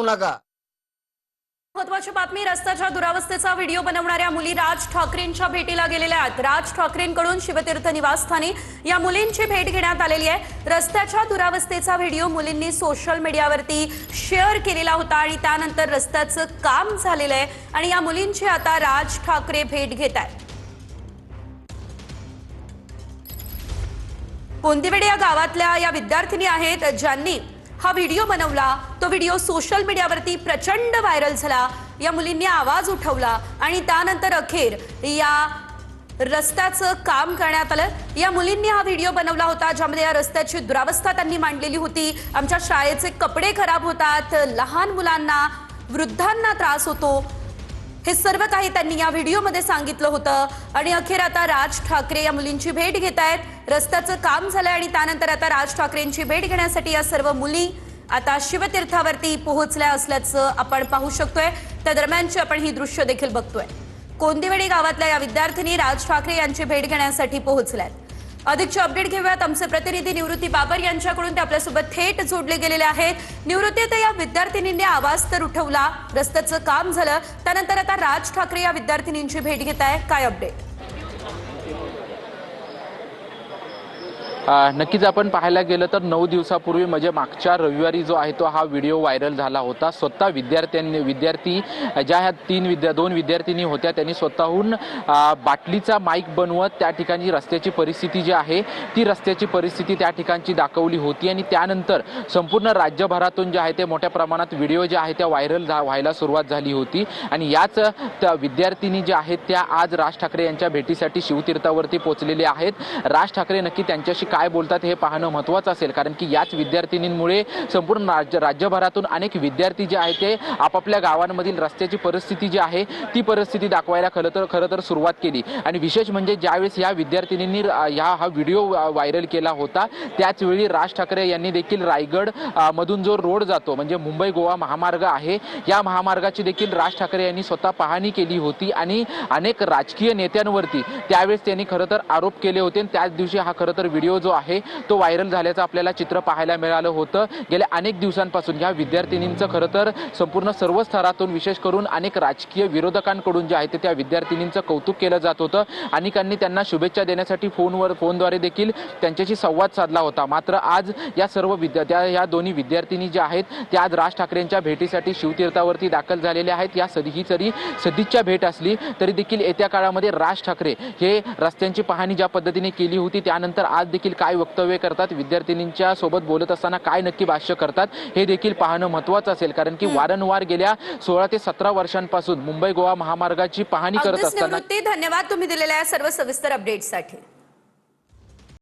नका। महत्त्वाची बातमी, रस्त्याच्या दुरावस्थेचा व्हिडिओ बनवणाऱ्या मुली राज ठाकरेंच्या भेटीला गेलेल्या आहेत। राज ठाकरेंकडून शिवतीर्थ निवासस्थानी या मुलींची भेट घेण्यात आलेली आहे। रस्त्याच्या दुरावस्थेचा व्हिडिओ मुलींनी सोशल मीडियावरती शेअर केलेला होता आणि त्यानंतर रस्त्याचं काम झालेलं आहे आणि या मुलींची आता राज ठाकरे भेट घेत आहेत। कोंदिवडे या गावातल्या या विद्यार्थिनी आहेत ज्यांनी हा व्हिडिओ बनवला। तो व्हिडिओ सोशल मीडियावरती प्रचंड व्हायरल झाला। या मुलींनी आवाज उठवला आणि त्यानंतर अखेर या रस्त्याचं काम करण्यात आलं। या मुलींनी हा व्हिडिओ बनवला होता ज्यामध्ये या रस्त्याची दुरावस्था त्यांनी मांडलेली होती। आमच्या शाळेचे कपडे खराब होतात, लहान मुलांना वृद्धांना त्रास होतो, हे सर्व काही त्यांनी या व्हिडिओमध्ये सांगितलं होतं। आणि अखेर आता राज ठाकरे या मुलींची भेट घेत आहेत। रस्त्याचं काम झालंय आणि त्यानंतर आता राज ठाकरेंची भेट घेण्यासाठी या सर्व मुली आता शिवतीर्थावरती पोहोचल्या असल्याचं आपण पाहू शकतोय। त्या दरम्यानची आपण ही दृश्य देखील बघतोय। कोंदिवडे गावातल्या या विद्यार्थिनी राज ठाकरे यांची भेट घेण्यासाठी पोहोचल्यात। अधिकचे अपडेट घेऊयात आमचे प्रतिनिधी निवृत्ती बाबर यांच्याकडून। ते आपल्यासोबत थेट जोडले गेलेले आहेत। निवृत्ती, तर या विद्यार्थिनींनी आवाज तर उठवला, रस्त्याचं काम झालं, त्यानंतर आता राज ठाकरे या विद्यार्थिनींची भेट घेत आहे, काय अपडेट? नक्कीच आपण पाहायला गेलं तर 9 दिवसापूर्वी म्हणजे मागच्या रविवारी जो आहे तो हा व्हिडिओ व्हायरल झाला होता। स्वतः विद्यार्थी ज्या ह्या दोन विद्यार्थिनी होत्या त्यांनी स्वतःहून बाटलीचा माईक बनवत त्या ठिकाणी रस्त्याची परिस्थिती जी आहे ती रस्त्याची परिस्थिती त्या ठिकाणची दाखवली होती आणि त्यानंतर संपूर्ण राज्यभरातून जे आहे ते मोठ्या प्रमाणात व्हिडिओ जे आहे त्या व्हायरल व्हायला सुरुवात झाली होती। आणि याच त्या विद्यार्थिनी ज्या आहेत त्या आज राज ठाकरे यांच्या भेटीसाठी शिवतीर्थावरती पोहोचलेले आहेत। राज ठाकरे नक्की त्यांच्याशी काय बोलतात हे पाहणं महत्त्वाचं असेल, कारण की याच विद्यार्थिनींमुळे संपूर्ण राज्यभरातून अनेक विद्यार्थी जे आहेत ते आपापल्या गावांमधील रस्त्याची परिस्थिती जी आहे ती परिस्थिती दाखवायला खरं तर सुरुवात केली। आणि विशेष म्हणजे ज्यावेळेस या विद्यार्थिनींनी हा व्हिडिओ व्हायरल केला होता त्याचवेळी राज ठाकरे यांनी देखील रायगड मधून जो रोड जातो म्हणजे मुंबई गोवा महामार्ग आहे या महामार्गाची देखील राज ठाकरे यांनी स्वतः पाहणी केली होती आणि अनेक राजकीय नेत्यांवरती त्यावेळेस त्यांनी खरं तर आरोप केले होते। त्याच दिवशी हा खरं तर व्हिडिओ जो आहे तो व्हायरल झाल्याचं आपल्याला चित्र पाहायला मिळालं होतं। गेल्या अनेक दिवसांपासून या विद्यार्थिनींचं खरं तर संपूर्ण सर्व स्तरातून विशेष करून अनेक राजकीय विरोधकांकडून जे आहे ते त्या विद्यार्थिनींचं कौतुक केलं जात होतं। अनेकांनी त्यांना शुभेच्छा देण्यासाठी फोनद्वारे देखील त्यांच्याशी संवाद साधला होता। मात्र आज या सर्व या दोन्ही विद्यार्थिनी ज्या आहेत त्या आज राज ठाकरेंच्या भेटीसाठी शिवतीर्थावरती दाखल झालेल्या आहेत। या सदिच्छा भेट असली तरी देखील येत्या काळामध्ये राज ठाकरे हे रस्त्यांची पाहणी ज्या पद्धतीने केली होती त्यानंतर आज देखील काय वक्तव्य करतात, विद्यार्थिनींच्या सोबत बोलत असताना काय नक्की भाष्य करतात हे देखील पाहणं महत्त्वाचं असेल, कारण की वारंवार गेल्या 16 ते 17 वर्षांपासून मुंबई गोवा महामार्गाची पाहणी करत असताना। धन्यवाद तुम्ही दिलेल्या सर्व सविस्तर अपडेट्ससाठी।